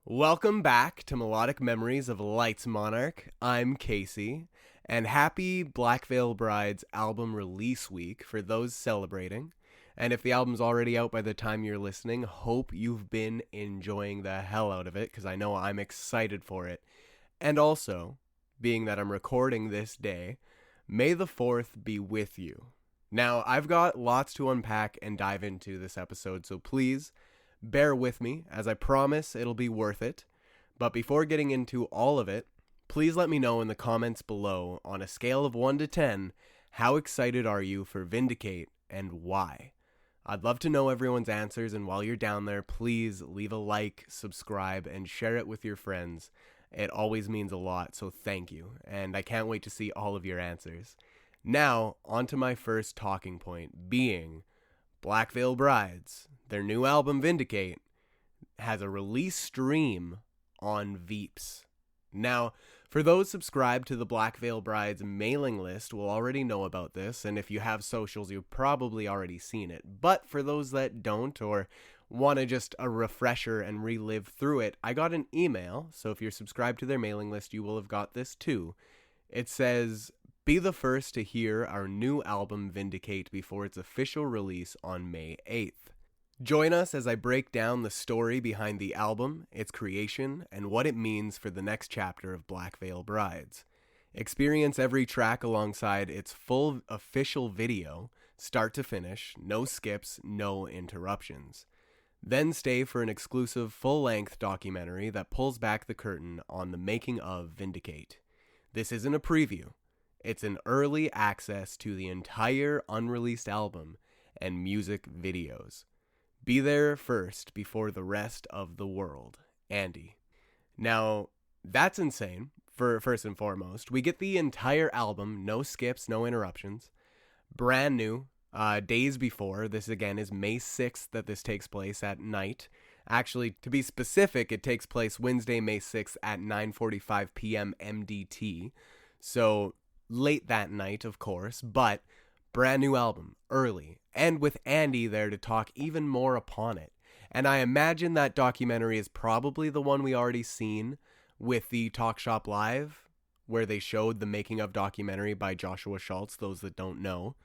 Welcome back to Melodic Memories of Lights Monarch. I'm Casey, and happy Black Veil Brides album release week for those celebrating. And if the album's already out by the time you're listening, hope you've been enjoying the hell out of it, because I know I'm excited for it. And also, being that I'm recording this day, May the 4th be with you. Now, I've got lots to unpack and dive into this episode, so please bear with me, as I promise it'll be worth it. But before getting into all of it, please let me know in the comments below, on a scale of 1 to 10, how excited are you for Vindicate and why? I'd love to know everyone's answers, and while you're down there, please leave a like, subscribe, and share it with your friends. It always means a lot, so thank you, and I can't wait to see all of your answers. Now, on to my first talking point, being Black Veil Brides. Their new album, Vindicate, has a release stream on VEEPS. Now, for those subscribed to the Black Veil Brides mailing list will already know about this, and if you have socials, you've probably already seen it. But for those that don't, or want to just a refresher and relive through it, I got an email, so if you're subscribed to their mailing list, you will have got this too. It says, "Be the first to hear our new album, Vindicate, before its official release on May 8th. Join us as I break down the story behind the album, its creation, and what it means for the next chapter of Black Veil Brides. Experience every track alongside its full official video, start to finish, no skips, no interruptions. Then stay for an exclusive full-length documentary that pulls back the curtain on the making of Vindicate. This isn't a preview. It's an early access to the entire unreleased album and music videos. Be there first before the rest of the world. Andy." Now, that's insane, for first and foremost. We get the entire album, no skips, no interruptions. Brand new, days before. This, again, is May 6th that this takes place at night. Actually, to be specific, it takes place Wednesday, May 6th at 9:45 p.m. MDT. So, late that night, of course, but brand new album, early, and with Andy there to talk even more upon it. And I imagine that documentary is probably the one we already seen with the Talk Shop Live, where they showed the making of documentary by Joshua Schultz, those that don't know.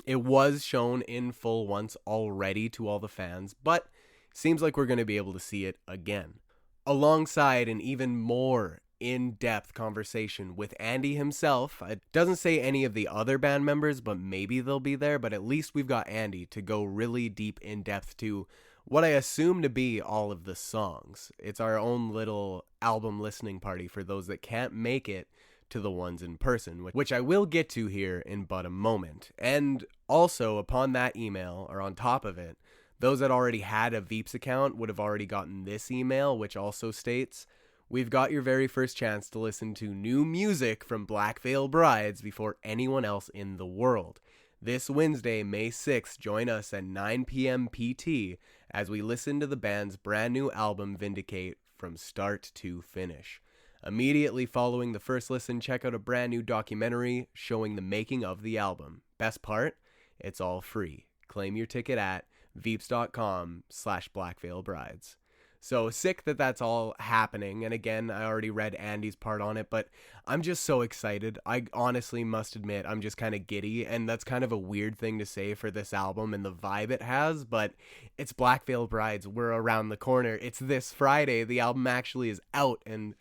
It was shown in full once already to all the fans, but seems like we're going to be able to see it again. Alongside an even more in-depth conversation with Andy himself. It doesn't say any of the other band members, but maybe they'll be there, but at least we've got Andy to go really deep in depth to what I assume to be all of the songs. It's our own little album listening party for those that can't make it to the ones in person, which I will get to here in but a moment. And also, upon that email, or on top of it, those that already had a VEEPS account would have already gotten this email, which also states, "We've got your very first chance to listen to new music from Black Veil Brides before anyone else in the world. This Wednesday, May 6th, join us at 9 p.m. PT as we listen to the band's brand new album, Vindicate, from start to finish. Immediately following the first listen, check out a brand new documentary showing the making of the album. Best part? It's all free. Claim your ticket at veeps.com/blackveilbrides." So sick that that's all happening. And again, I already read Andy's part on it, but I'm just so excited. I honestly must admit, I'm just kind of giddy. And that's kind of a weird thing to say for this album and the vibe it has, but it's Black Veil Brides. We're around the corner. It's this Friday. The album actually is out. And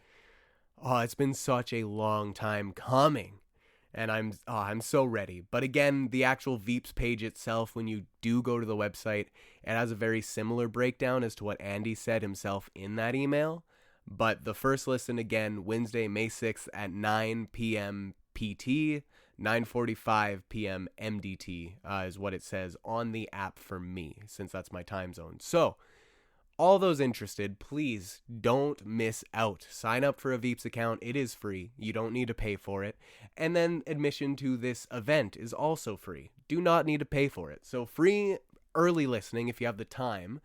it's been such a long time coming. And I'm so ready. But again, the actual VEEPS page itself, when you do go to the website, it has a very similar breakdown as to what Andy said himself in that email. But the first listen, again, Wednesday, May 6th at 9 p.m. PT, 9:45 p.m. MDT is what it says on the app for me, since that's my time zone. So, all those interested, please don't miss out. Sign up for a VEEPS account. It is free. You don't need to pay for it. And then admission to this event is also free. Do not need to pay for it. So free early listening if you have the time,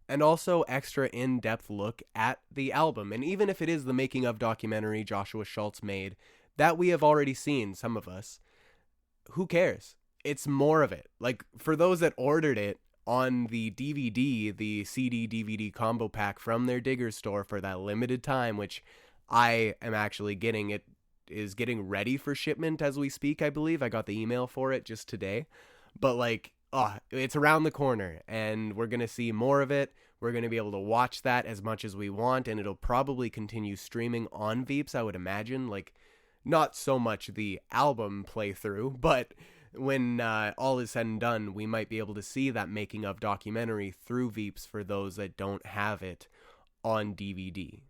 and also extra in-depth look at the album. And even if it is the making of documentary Joshua Schultz made that we have already seen, some of us, who cares? It's more of it. Like, for those that ordered it, on the DVD, the CD DVD combo pack from their Digger store for that limited time, which I am actually getting. It is getting ready for shipment as we speak, I believe. I got the email for it just today. But like, it's around the corner, and we're going to see more of it. We're going to be able to watch that as much as we want, and it'll probably continue streaming on VEEPS, I would imagine. Like, not so much the album playthrough, but when all is said and done, we might be able to see that making of documentary through VEEPS for those that don't have it on DVD.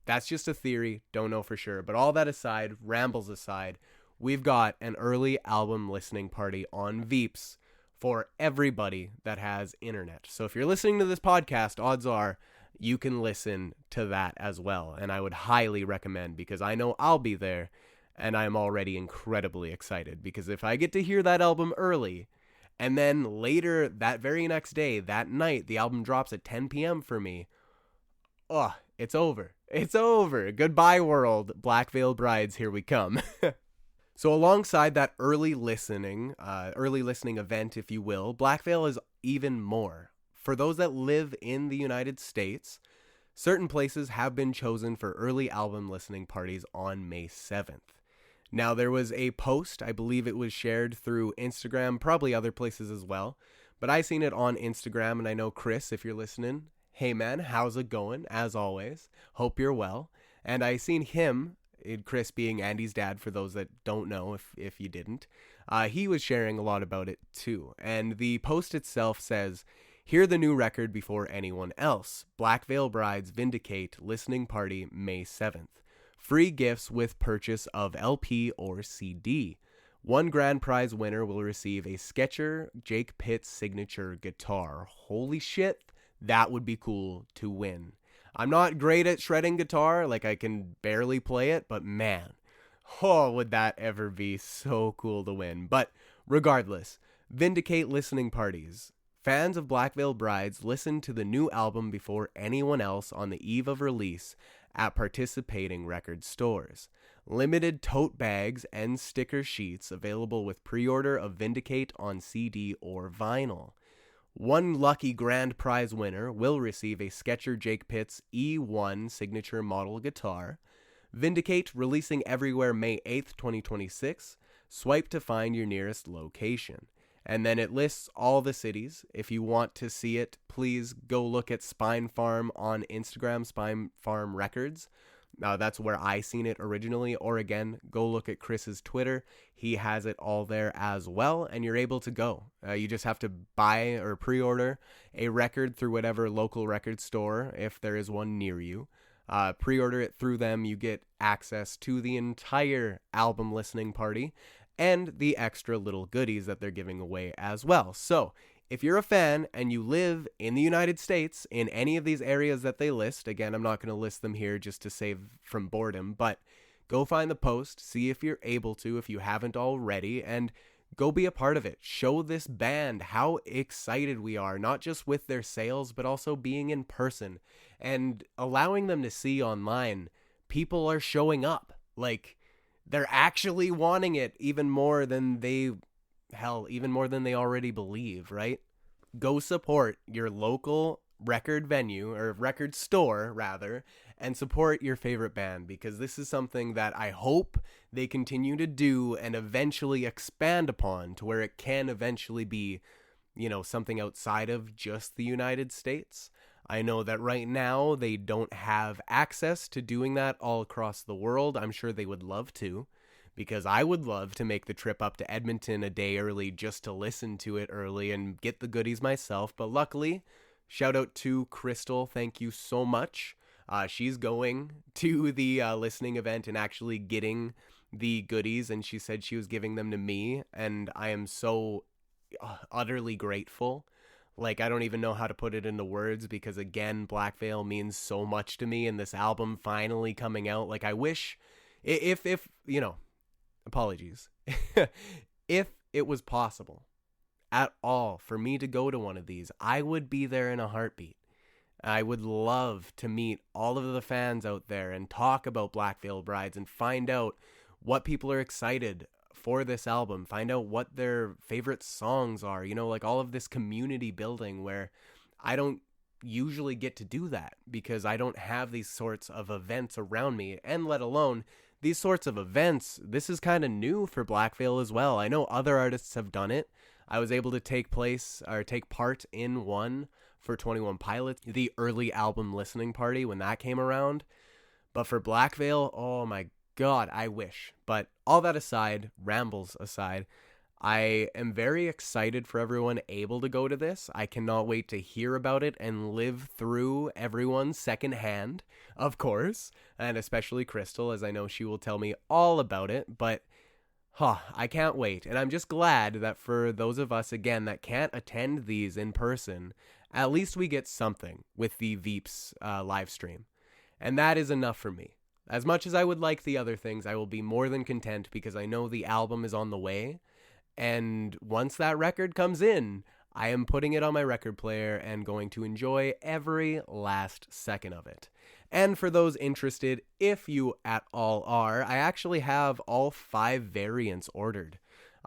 That's just a theory, don't know for sure. But all that aside, rambles aside, we've got an early album listening party on VEEPS for everybody that has internet. So if you're listening to this podcast, odds are you can listen to that as well. And I would highly recommend, because I know I'll be there, and I'm already incredibly excited. Because if I get to hear that album early, and then later that very next day, that night, the album drops at 10 p.m. for me, it's over. It's over. Goodbye, world. Black Veil Brides, here we come. So alongside that early listening event, if you will, Black Veil is even more. For those that live in the United States, certain places have been chosen for early album listening parties on May 7th. Now, there was a post, I believe it was shared through Instagram, probably other places as well, but I seen it on Instagram, and I know Chris, if you're listening, hey man, how's it going? As always, hope you're well. And I seen him, Chris being Andy's dad, for those that don't know, if you didn't, he was sharing a lot about it too. And the post itself says, "Hear the new record before anyone else. Black Veil Brides Vindicate listening party May 7th. Free gifts with purchase of LP or CD. One grand prize winner will receive a Sketcher Jake Pitts signature guitar." Holy shit, that would be cool to win. I'm not great at shredding guitar, like I can barely play it, but man, would that ever be so cool to win. But regardless, Vindicate listening parties. Fans of Black Veil Brides listen to the new album before anyone else on the eve of release at participating record stores. Limited tote bags and sticker sheets available with pre-order of Vindicate on CD or vinyl. One lucky grand prize winner will receive a Sketcher Jake Pitts E1 signature model guitar. Vindicate releasing everywhere May 8th, 2026. Swipe to find your nearest location. And then it lists all the cities. If you want to see it, please go look at Spine Farm on Instagram, Spine Farm Records. That's where I seen it originally. Or again, go look at Chris's Twitter. He has it all there as well, and you're able to go. You just have to buy or pre-order a record through whatever local record store, if there is one near you. Pre-order it through them. You get access to the entire album listening party and the extra little goodies that they're giving away as well. So if you're a fan and you live in the United States in any of these areas that they list, again, I'm not going to list them here just to save from boredom, but go find the post, see if you're able to, if you haven't already, and go be a part of it. Show this band how excited we are, not just with their sales, but also being in person and allowing them to see online people are showing up. Like, they're actually wanting it even more than they already believe, right? Go support your local record venue, or record store rather, and support your favorite band, because this is something that I hope they continue to do and eventually expand upon to where it can eventually be, something outside of just the United States. I know that right now they don't have access to doing that all across the world. I'm sure they would love to, because I would love to make the trip up to Edmonton a day early just to listen to it early and get the goodies myself. But luckily, shout out to Crystal. Thank you so much. She's going to the listening event and actually getting the goodies, and she said she was giving them to me, and I am so utterly grateful. Like, I don't even know how to put it into words, because again, Black Veil means so much to me, and this album finally coming out. Like, I wish if apologies, if it was possible at all for me to go to one of these, I would be there in a heartbeat. I would love to meet all of the fans out there and talk about Black Veil Brides and find out what people are excited for this album, find out what their favorite songs are, like all of this community building where I don't usually get to do that because I don't have these sorts of events around me, and let alone these sorts of events. This is kind of new for Black Veil as well. I know other artists have done it. I was able to take part in one for 21 Pilots, the early album listening party when that came around. But for Black Veil, oh my God, I wish. But all that aside, rambles aside, I am very excited for everyone able to go to this. I cannot wait to hear about it and live through everyone secondhand, of course, and especially Crystal, as I know she will tell me all about it. But I can't wait. And I'm just glad that for those of us, again, that can't attend these in person, at least we get something with the VEEPS live stream. And that is enough for me. As much as I would like the other things, I will be more than content because I know the album is on the way. And once that record comes in, I am putting it on my record player and going to enjoy every last second of it. And for those interested, if you at all are, I actually have all 5 variants ordered.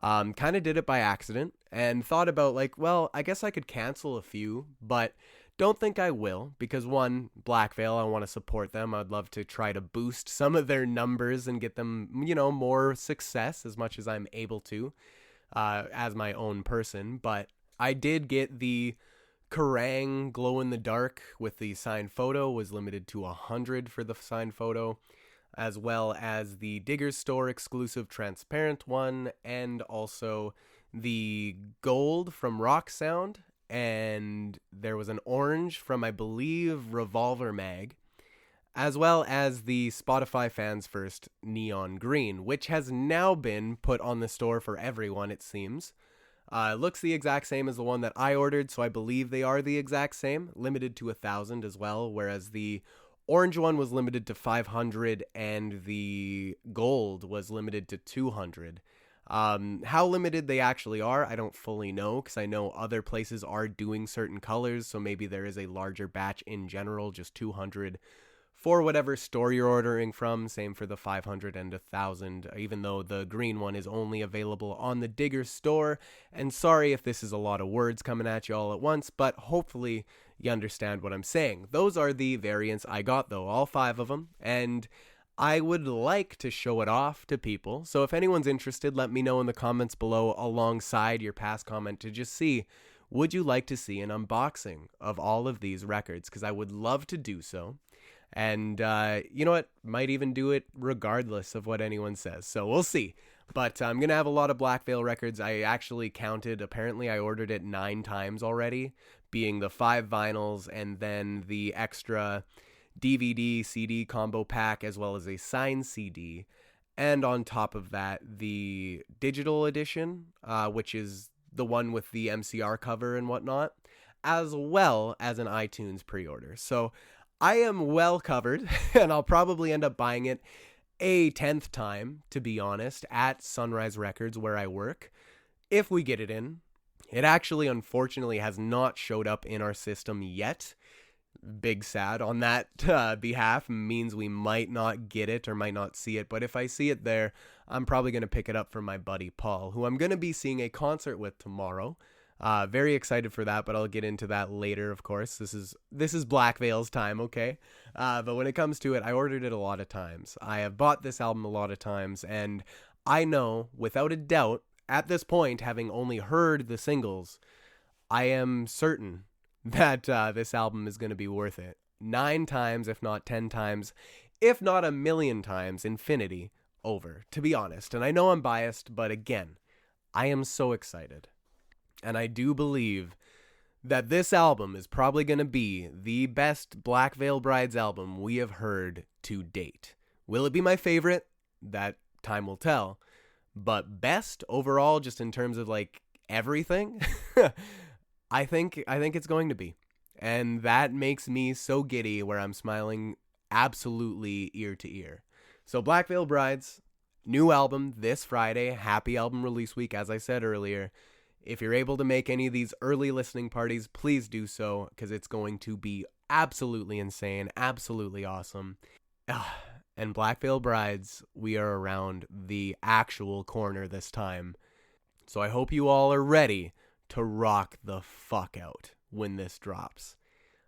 Kind of did it by accident and thought about I guess I could cancel a few, but don't think I will because one, Black Veil, I want to support them. I'd love to try to boost some of their numbers and get them, more success as much as I'm able to. As my own person, but I did get the Kerrang glow in the dark with the signed photo, was limited to 100 for the signed photo, as well as the Digger's Store exclusive transparent one, and also the gold from Rock Sound, and there was an orange from, I believe, Revolver Mag, as well as the Spotify Fans First neon green, which has now been put on the store for everyone, it seems. It looks the exact same as the one that I ordered, so I believe they are the exact same, limited to 1,000 as well, whereas the orange one was limited to 500 and the gold was limited to 200. How limited they actually are, I don't fully know, because I know other places are doing certain colors, so maybe there is a larger batch in general, just 200 for whatever store you're ordering from. Same for the 500 and 1,000, even though the green one is only available on the Digger Store. And sorry if this is a lot of words coming at you all at once, but hopefully you understand what I'm saying. Those are the variants I got, though, all 5 of them, and I would like to show it off to people. So if anyone's interested, let me know in the comments below alongside your past comment to just see, would you like to see an unboxing of all of these records? Because I would love to do so. And you know what? Might even do it regardless of what anyone says. So we'll see. But I'm going to have a lot of Black Veil records. I actually counted. Apparently, I ordered it 9 times already, being the 5 vinyls and then the extra DVD, CD combo pack, as well as a signed CD. And on top of that, the digital edition, which is the one with the MCR cover and whatnot, as well as an iTunes pre-order. So I am well covered, and I'll probably end up buying it a 10th time, to be honest, at Sunrise Records where I work, if we get it in. It actually, unfortunately, has not showed up in our system yet. Big sad on that behalf, means we might not get it or might not see it, but if I see it there, I'm probably going to pick it up from my buddy Paul, who I'm going to be seeing a concert with tomorrow. Very excited for that, but I'll get into that later, of course. This is Black Veil's time, okay? But when it comes to it, I ordered it a lot of times. I have bought this album a lot of times, and I know, without a doubt, at this point, having only heard the singles, I am certain that this album is going to be worth it. 9 times, if not 10 times, if not 1,000,000 times, infinity over, to be honest. And I know I'm biased, but again, I am so excited. And I do believe that this album is probably going to be the best Black Veil Brides album we have heard to date. Will it be my favorite? That time will tell. But best overall, just in terms of everything, I think it's going to be. And that makes me so giddy where I'm smiling absolutely ear to ear. So Black Veil Brides, new album this Friday, happy album release week, as I said earlier. If you're able to make any of these early listening parties, please do so, because it's going to be absolutely insane, absolutely awesome. And Black Veil Brides, we are around the actual corner this time. So I hope you all are ready to rock the fuck out when this drops.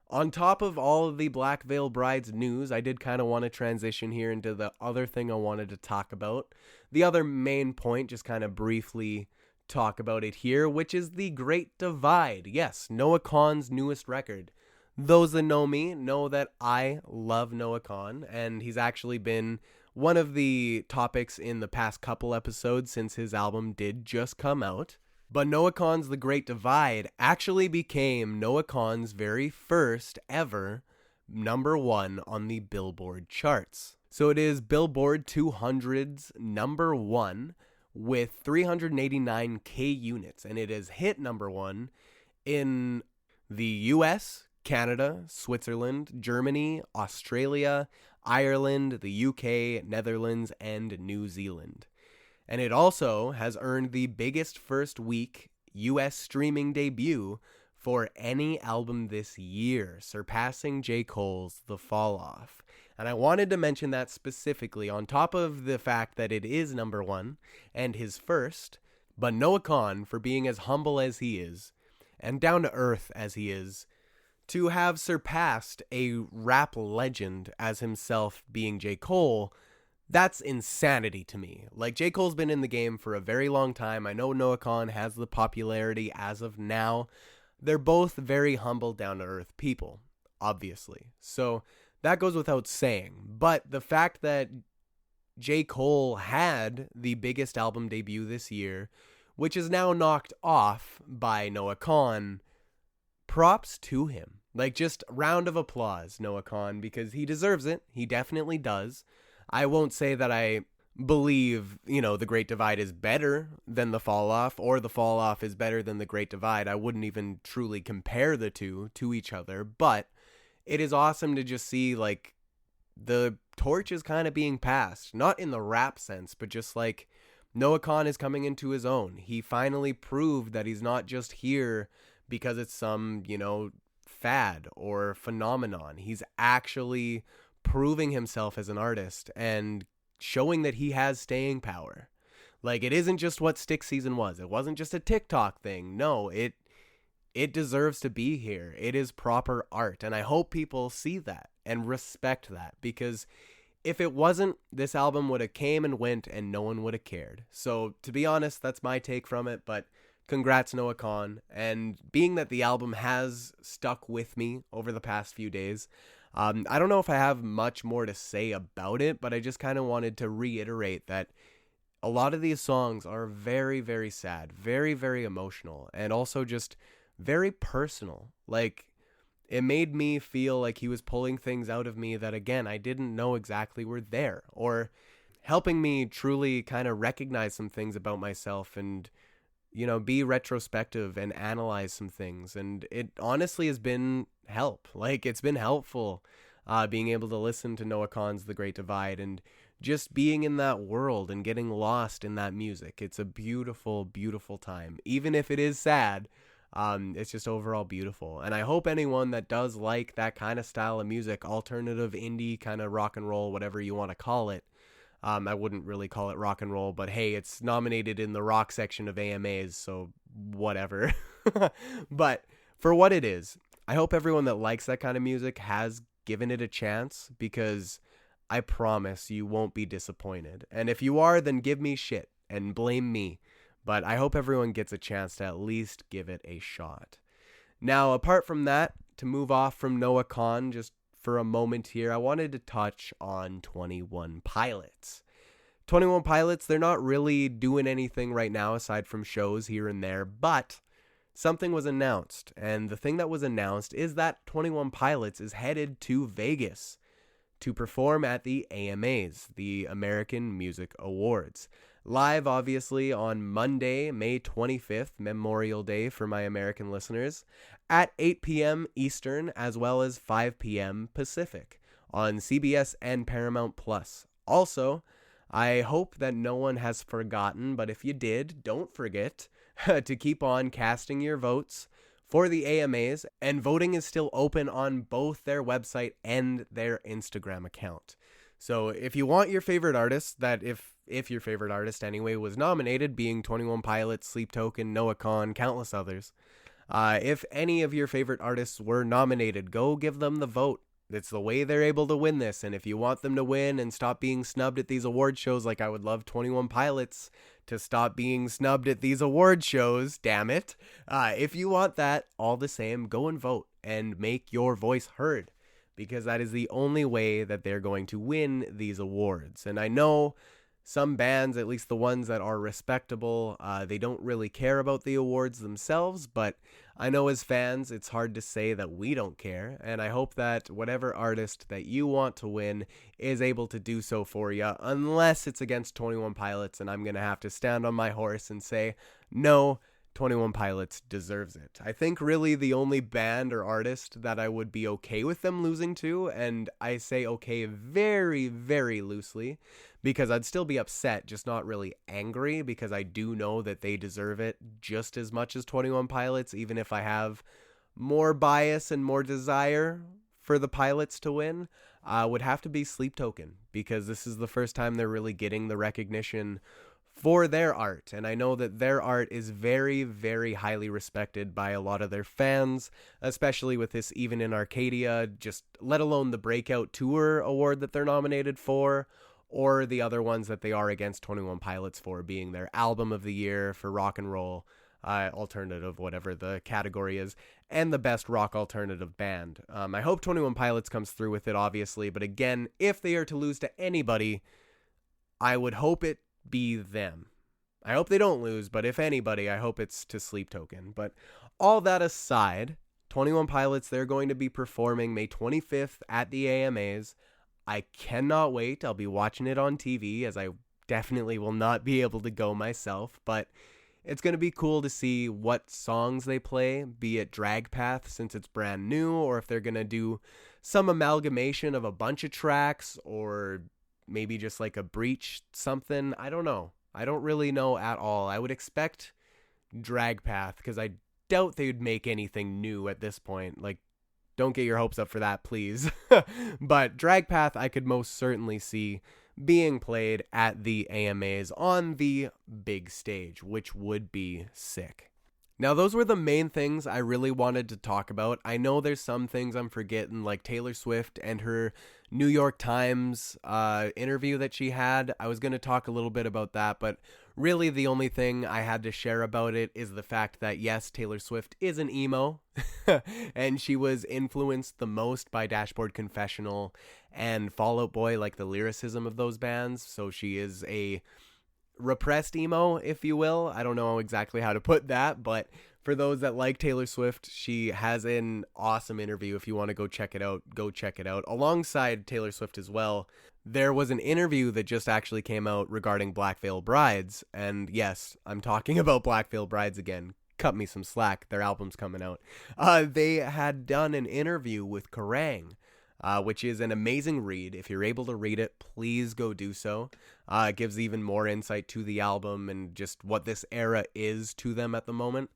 On top of all of the Black Veil Brides news, I did kind of want to transition here into the other thing I wanted to talk about. The other main point, just kind of briefly talk about it here, which is the Great Divide. Yes, Noah Kahan's newest record. Those that know me know that I love Noah Kahan, and he's actually been one of the topics in the past couple episodes since his album did just come out. But Noah Kahan's The Great Divide actually became Noah Kahan's very first ever #1 on the Billboard charts. So it is Billboard 200's #1 with 389K units, and it has hit #1 in the US, Canada, Switzerland, Germany, Australia, Ireland, the UK, Netherlands, and New Zealand. And it also has earned the biggest first week US streaming debut for any album this year, surpassing J. Cole's The Fall Off. And I wanted to mention that specifically on top of the fact that it is #1 and his first, but Noah Kahan, for being as humble as he is and down to earth as he is, to have surpassed a rap legend as himself being J. Cole, that's insanity to me. Like, J. Cole's been in the game for a very long time. I know Noah Kahan has the popularity as of now. They're both very humble, down-to-earth people, obviously. So that goes without saying. But the fact that J. Cole had the biggest album debut this year, which is now knocked off by Noah Kahan, props to him. Like, just round of applause, Noah Kahan, because he deserves it. He definitely does. I won't say that I believe, The Great Divide is better than The Fall Off, or The Fall Off is better than The Great Divide. I wouldn't even truly compare the two to each other, but it is awesome to just see, like, the torch is kind of being passed. Not in the rap sense, but just like Noah Kahan is coming into his own. He finally proved that he's not just here because it's some, fad or phenomenon. He's actually proving himself as an artist and showing that he has staying power. Like, it isn't just what Stick Season was. It wasn't just a TikTok thing. No, it deserves to be here. It is proper art. And I hope people see that and respect that, because if it wasn't, this album would have came and went and no one would have cared. So to be honest, that's my take from it. But congrats, Noah Kahan. And being that the album has stuck with me over the past few days, I don't know if I have much more to say about it, but I just kind of wanted to reiterate that a lot of these songs are very, very sad, very, very emotional, and also just very personal. Like, it made me feel like he was pulling things out of me that, again, I didn't know exactly were there, or helping me truly kind of recognize some things about myself and, be retrospective and analyze some things. And it honestly has been help. Like, it's been helpful being able to listen to Noah Kahan's The Great Divide and just being in that world and getting lost in that music. It's a beautiful, beautiful time. Even if it is sad, it's just overall beautiful. And I hope anyone that does like that kind of style of music, alternative, indie, kind of rock and roll, whatever you want to call it, I wouldn't really call it rock and roll, but hey, it's nominated in the rock section of AMAs, so whatever. But for what it is, I hope everyone that likes that kind of music has given it a chance, because I promise you won't be disappointed. And if you are, then give me shit and blame me. But I hope everyone gets a chance to at least give it a shot. Now, apart from that, to move off from Noah Kahan just for a moment here, I wanted to touch on 21 Pilots. 21 Pilots, they're not really doing anything right now aside from shows here and there, but something was announced. And the thing that was announced is that 21 Pilots is headed to Vegas to perform at the AMAs, the American Music Awards. Live, obviously, on Monday, May 25th, Memorial Day for my American listeners, at 8 p.m. Eastern, as well as 5 p.m. Pacific, on CBS and Paramount+. Also, I hope that no one has forgotten, but if you did, don't forget to keep on casting your votes for the AMAs, and voting is still open on both their website and their Instagram account. So if you want your favorite artist, that if your favorite artist anyway was nominated, being 21 Pilots, Sleep Token, Noah Kahan, countless others, if any of your favorite artists were nominated, go give them the vote. It's the way they're able to win this. And if you want them to win and stop being snubbed at these award shows, like I would love 21 Pilots to stop being snubbed at these award shows, damn it. If you want that, all the same, go and vote and make your voice heard, because that is the only way that they're going to win these awards. And I know some bands, at least the ones that are respectable, they don't really care about the awards themselves, but I know as fans, it's hard to say that we don't care, and I hope that whatever artist that you want to win is able to do so for you, unless it's against 21 Pilots, and I'm going to have to stand on my horse and say, no, 21 Pilots deserves it. I think really the only band or artist that I would be okay with them losing to, and I say okay very, very loosely, because I'd still be upset, just not really angry, because I do know that they deserve it just as much as 21 Pilots, even if I have more bias and more desire for the Pilots to win, would have to be Sleep Token, because this is the first time they're really getting the recognition for their art. And I know that their art is very, very highly respected by a lot of their fans, especially with this Even in Arcadia, just let alone the Breakout Tour award that they're nominated for, or the other ones that they are against 21 Pilots for, being their Album of the Year for rock and roll, alternative, whatever the category is, and the Best Rock Alternative Band. I hope 21 Pilots comes through with it, obviously, but again, if they are to lose to anybody, I would hope it be them. I hope they don't lose, but if anybody, I hope it's to Sleep Token. But all that aside, 21 Pilots, they're going to be performing May 25th at the AMAs. I cannot wait. I'll be watching it on TV, as I definitely will not be able to go myself, but it's going to be cool to see what songs they play, be it Drag Path since it's brand new, or if they're going to do some amalgamation of a bunch of tracks, or maybe just like a breach something. I don't know. I don't really know at all. I would expect Drag Path, because I doubt they would make anything new at this point. Like, don't get your hopes up for that, please. But Drag Path, I could most certainly see being played at the AMAs on the big stage, which would be sick. Now, those were the main things I really wanted to talk about. I know there's some things I'm forgetting, like Taylor Swift and her New York Times interview that she had. I was going to talk a little bit about that, but really the only thing I had to share about it is the fact that, yes, Taylor Swift is an emo, and she was influenced the most by Dashboard Confessional and Fall Out Boy, like the lyricism of those bands, so she is a repressed emo, if you will. I don't know exactly how to put that, but for those that like Taylor Swift, she has an awesome interview. If you want to go check it out, go check it out. Alongside Taylor Swift as well, there was an interview that just actually came out regarding Black Veil Brides, and yes, I'm talking about Black Veil Brides again. Cut me some slack, their album's coming out. They had done an interview with Kerrang!, which is an amazing read. If you're able to read it, please go do so. It gives even more insight to the album and just what this era is to them at the moment.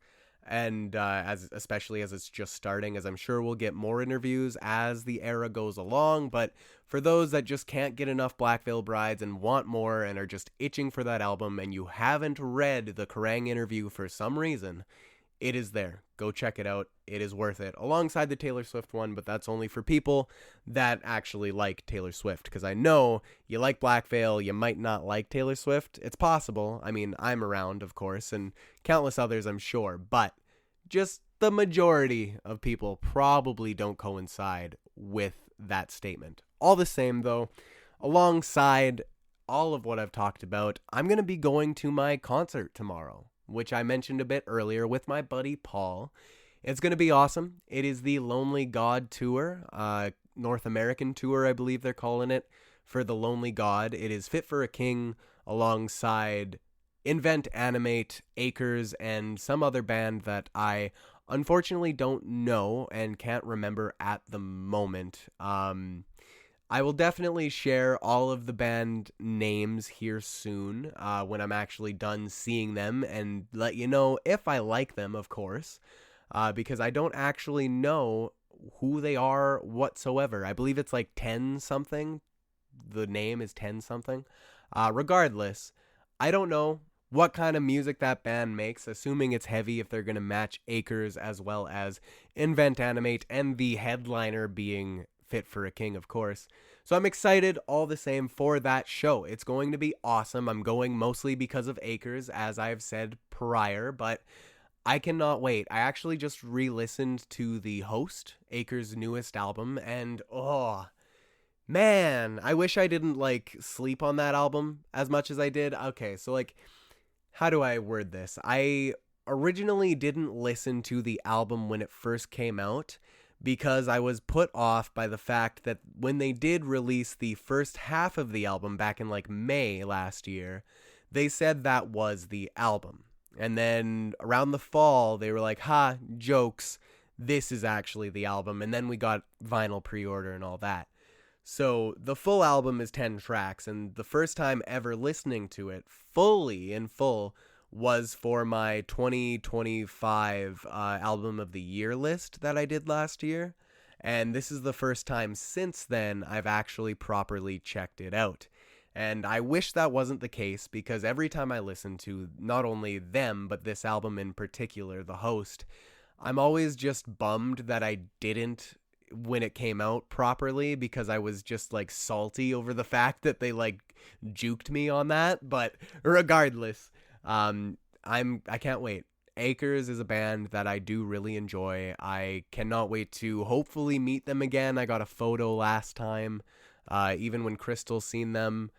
And especially as it's just starting, as I'm sure we'll get more interviews as the era goes along. But for those that just can't get enough Black Veil Brides and want more and are just itching for that album, and you haven't read the Kerrang! Interview for some reason, it is there. Go check it out. It is worth it. Alongside the Taylor Swift one, but that's only for people that actually like Taylor Swift. Because I know you like Black Veil, you might not like Taylor Swift. It's possible. I mean, I'm around, of course, and countless others, I'm sure. But just the majority of people probably don't coincide with that statement. All the same, though, alongside all of what I've talked about, I'm going to be going to my concert tomorrow, which I mentioned a bit earlier with my buddy Paul. It's going to be awesome. It is the Lonely God Tour, North American Tour, I believe they're calling it, for the Lonely God. It is Fit for a King alongside Invent Animate, Acres, and some other band that I unfortunately don't know and can't remember at the moment. I will definitely share all of the band names here soon when I'm actually done seeing them and let you know if I like them, of course, because I don't actually know who they are whatsoever. I believe it's like 10 something the name is 10 something. Regardless, I don't know what kind of music that band makes, assuming it's heavy, if they're going to match Acres as well as Invent Animate, and the headliner being Fit for a King, of course. So I'm excited all the same for that show. It's going to be awesome. I'm going mostly because of Acres, as I've said prior, but I cannot wait. I actually just re-listened to The Host, Acres' newest album, and oh, man, I wish I didn't, sleep on that album as much as I did. Okay, so, how do I word this? I originally didn't listen to the album when it first came out because I was put off by the fact that when they did release the first half of the album back in May last year, they said that was the album. And then around the fall, they were like, ha, jokes, this is actually the album. And then we got vinyl pre-order and all that. So the full album is 10 tracks, and the first time ever listening to it fully in full was for my 2025 album of the year list that I did last year. And this is the first time since then I've actually properly checked it out. And I wish that wasn't the case, because every time I listen to not only them, but this album in particular, The Host, I'm always just bummed that I didn't when it came out properly, because I was just salty over the fact that they juked me on that. But regardless, I can't wait. Acres is a band that I do really enjoy. I cannot wait to hopefully meet them again. I got a photo last time. Even when Crystal's seen them,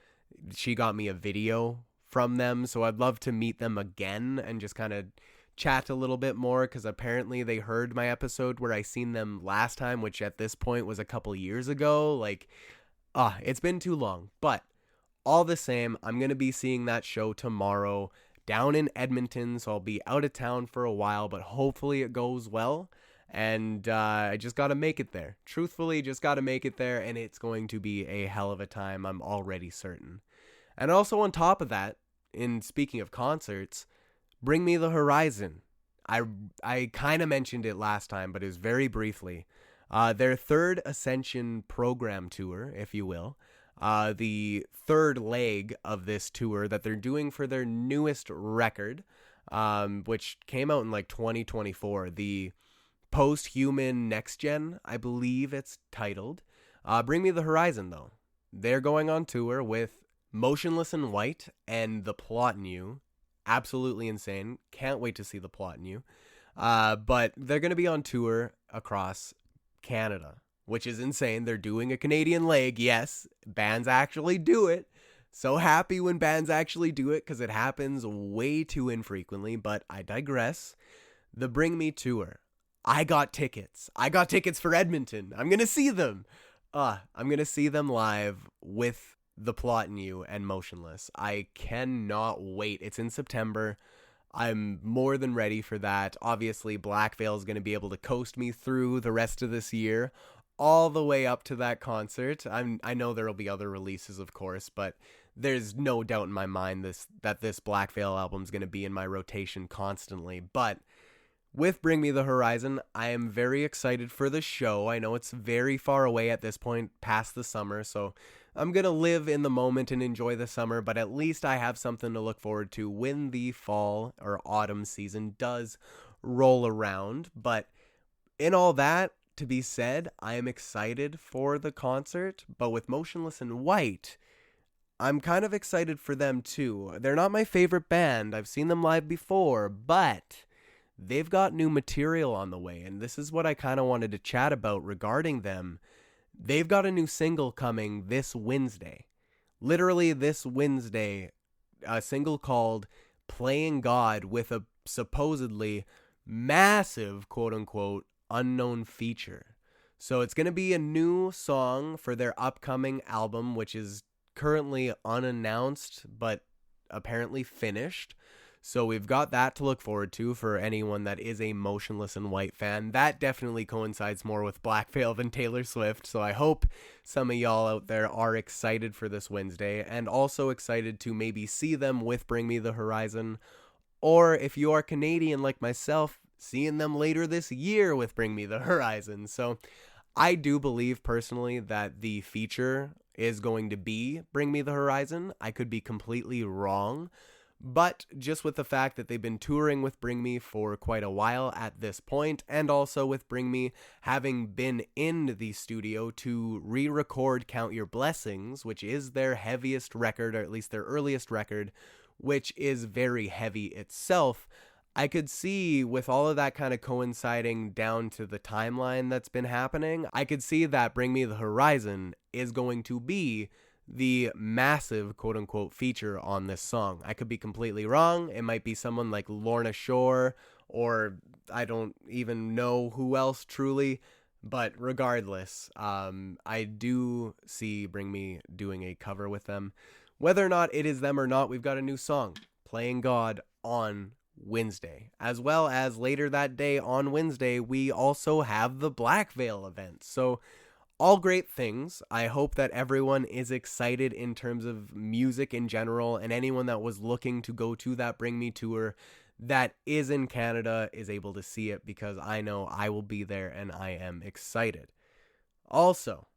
she got me a video from them. So I'd love to meet them again and just kind of chat a little bit more, because apparently they heard my episode where I seen them last time, which at this point was a couple years ago. It's been too long. But all the same, I'm going to be seeing that show tomorrow down in Edmonton, so I'll be out of town for a while, but hopefully it goes well. And I just got to make it there. Truthfully, just got to make it there, and it's going to be a hell of a time, I'm already certain. And also on top of that, in speaking of concerts, Bring Me the Horizon. I kind of mentioned it last time, but it was very briefly. Their third Ascension program tour, if you will. The third leg of this tour that they're doing for their newest record, which came out in 2024. The Post-Human Next Gen, I believe it's titled. Bring Me the Horizon, though. They're going on tour with Motionless in White and The Plot in You. Absolutely insane. Can't wait to see The Plot in You. But they're going to be on tour across Canada, which is insane. They're doing a Canadian leg. Yes, bands actually do it. So happy when bands actually do it, because it happens way too infrequently, but I digress. The Bring Me tour. I got tickets. I got tickets for Edmonton. I'm going to see them. I'm going to see them live with The Plot in You and Motionless. I cannot wait. It's in September. I'm more than ready for that. Obviously, Black Veil is going to be able to coast me through the rest of this year, all the way up to that concert. I know there will be other releases, of course, but there's no doubt in my mind that this Black Veil album is going to be in my rotation constantly. But with Bring Me the Horizon, I am very excited for the show. I know it's very far away at this point, past the summer, so I'm going to live in the moment and enjoy the summer, but at least I have something to look forward to when the fall or autumn season does roll around. But in all that to be said, I am excited for the concert, but with Motionless in White, I'm kind of excited for them too. They're not my favorite band. I've seen them live before, but they've got new material on the way, and this is what I kind of wanted to chat about regarding them. They've got a new single coming this Wednesday. Literally this Wednesday, a single called Playing God, with a supposedly massive, quote-unquote, unknown feature. So it's going to be a new song for their upcoming album, which is currently unannounced, but apparently finished. So we've got that to look forward to for anyone that is a Motionless in White fan. That definitely coincides more with Black Veil than Taylor Swift, so I hope some of y'all out there are excited for this Wednesday, and also excited to maybe see them with Bring Me the Horizon, or if you are Canadian like myself, seeing them later this year with Bring Me the Horizon. So I do believe personally that the feature is going to be Bring Me the Horizon. I could be completely wrong, but just with the fact that they've been touring with Bring Me for quite a while at this point, and also with Bring Me having been in the studio to re-record Count Your Blessings, which is their heaviest record, or at least their earliest record, which is very heavy itself, I could see with all of that kind of coinciding down to the timeline that's been happening, I could see that Bring Me the Horizon is going to be the massive quote-unquote feature on this song. I could be completely wrong. It might be someone like Lorna Shore, or I don't even know who else truly, but regardless, I do see Bring Me doing a cover with them. Whether or not it is them or not, we've got a new song, Playing God, on Wednesday, as well as later that day on Wednesday we also have the Black Veil event. So all great things. I hope that everyone is excited in terms of music in general, and anyone that was looking to go to that Bring Me tour that is in Canada is able to see it, because I know I will be there and I am excited. Also,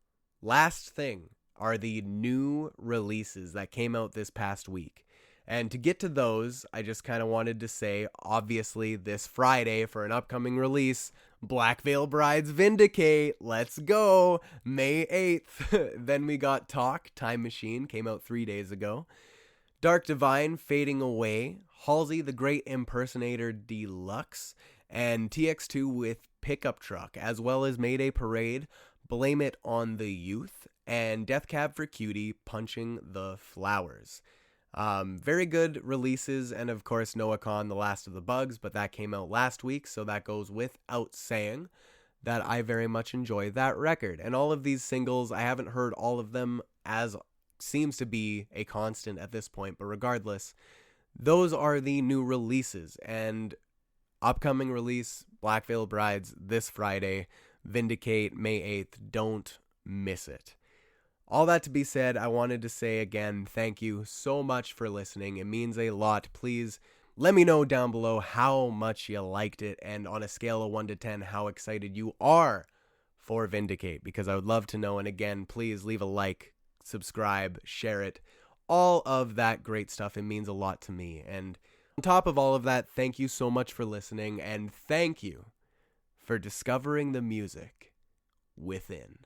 last thing are the new releases that came out this past week. And to get to those, I just kind of wanted to say, obviously, this Friday for an upcoming release, Black Veil Brides Vindicate, let's go, May 8th. Then we got Talk, Time Machine, came out 3 days ago. Dark Divine, Fading Away, Halsey the Great Impersonator Deluxe, and TX2 with Pickup Truck, as well as Mayday Parade, Blame It on the Youth, and Death Cab for Cutie, Punching the Flowers. Very good releases, and of course Noah Kahan, The Last of the Bugs, but that came out last week, so that goes without saying that I very much enjoy that record. And all of these singles, I haven't heard all of them, as seems to be a constant at this point, but regardless, those are the new releases. And upcoming release, Black Veil Brides this Friday, Vindicate May 8th, don't miss it. All that to be said, I wanted to say again, thank you so much for listening. It means a lot. Please let me know down below how much you liked it, and on a scale of 1 to 10, how excited you are for Vindicate, because I would love to know. And again, please leave a like, subscribe, share it, all of that great stuff. It means a lot to me. And on top of all of that, thank you so much for listening, and thank you for discovering the music within.